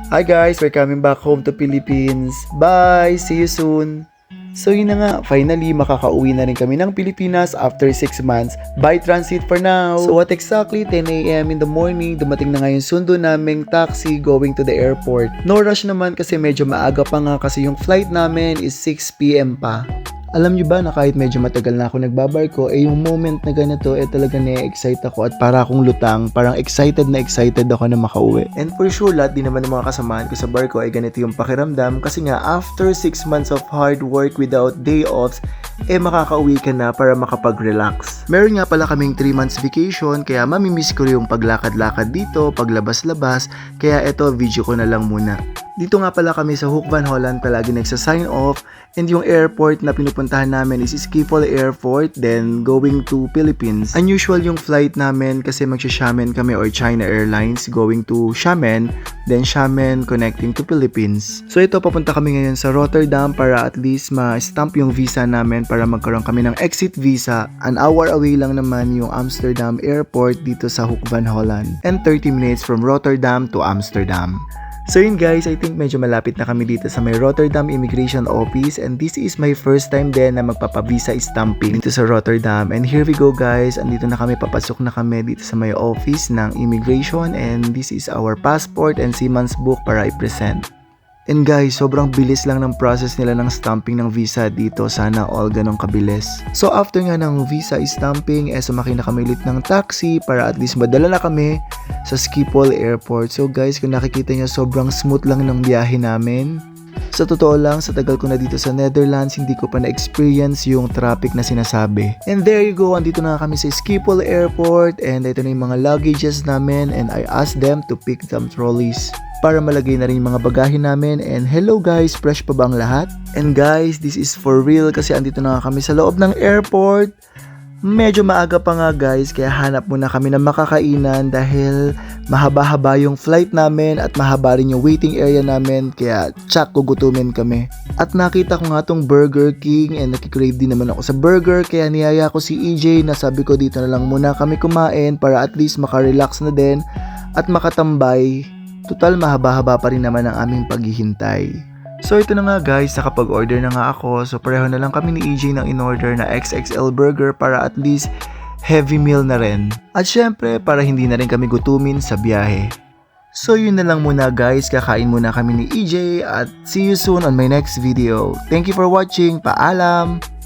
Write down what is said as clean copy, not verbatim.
Hi guys, we're coming back home to Philippines. Bye! See you soon! So yun na nga, finally makakauwi na rin kami ng Pilipinas after 6 months by transit for now. So at exactly 10 a.m. in the morning, dumating na nga yung sundo naming taxi going to the airport. No rush naman kasi medyo maaga pa nga kasi yung flight namin is 6 p.m. pa. Alam nyo ba na kahit medyo matagal na ako nagbabarko, yung moment na ganito, talaga na-excite ako at para akong lutang, parang excited ako na makauwi. And for sure, lahat din naman ng mga kasamahan ko sa barko ay ganito yung pakiramdam kasi nga after 6 months of hard work without day offs, makakauwi ka na para makapag-relax. Meron nga pala kaming 3 months vacation, kaya mamimiss ko yung paglakad-lakad dito, paglabas-labas, kaya eto video ko na lang muna. Dito nga pala kami sa Hoek van Holland palagi nagsa-sign off, and yung airport na pinupuntahan namin is Schiphol Airport, then going to Philippines. Unusual yung flight namin kasi magsha-Xiamen kami or China Airlines going to Xiamen, then Xiamen connecting to Philippines. So ito, papunta kami ngayon sa Rotterdam para at least ma-stamp yung visa namin para magkaroon kami ng exit visa. An hour away lang naman yung Amsterdam Airport dito sa Hoek van Holland, and 30 minutes from Rotterdam to Amsterdam. So yun guys, I think medyo malapit na kami dito sa may Rotterdam Immigration Office, and this is my first time din na magpapavisa stamping dito sa Rotterdam. And here we go guys, andito na kami, papasok na kami dito sa may office ng immigration, and this is our passport and seaman's book para i-present. And guys, sobrang bilis lang ng process nila ng stamping ng visa dito. Sana all ganong kabilis. So after nga ng visa stamping, sumakay na kami ulit ng taxi para at least madala na kami sa Schiphol Airport. So guys, kung nakikita nyo, sobrang smooth lang ng biyahe namin. Sa totoo lang, sa tagal ko na dito sa Netherlands, hindi ko pa na-experience yung traffic na sinasabi. And there you go, andito na kami sa Schiphol Airport, and ito na yung mga luggages namin, and I asked them to pick some trolleys para malagay na rin yung mga bagahe namin. And hello guys, fresh pa ba ang lahat? And guys, this is for real kasi andito na kami sa loob ng airport. Medyo maaga pa nga guys, kaya hanap muna kami ng makakainan dahil mahaba-haba yung flight namin at mahaba rin yung waiting area namin, kaya tsak gugutumin kami. At nakita ko nga tong Burger King, and nakikrave din naman ako sa burger, kaya niyaya ko si EJ na sabi ko dito na lang muna kami kumain para at least makarelax na din at makatambay. Total mahaba-haba pa rin naman ang aming paghihintay. So ito na nga guys, nakapag-order na nga ako. So pareho na lang kami ni EJ ng in-order na XXL burger para at least heavy meal na rin. At syempre, para hindi na rin kami gutumin sa biyahe. So yun na lang muna guys, kakain muna kami ni EJ at see you soon on my next video. Thank you for watching, paalam!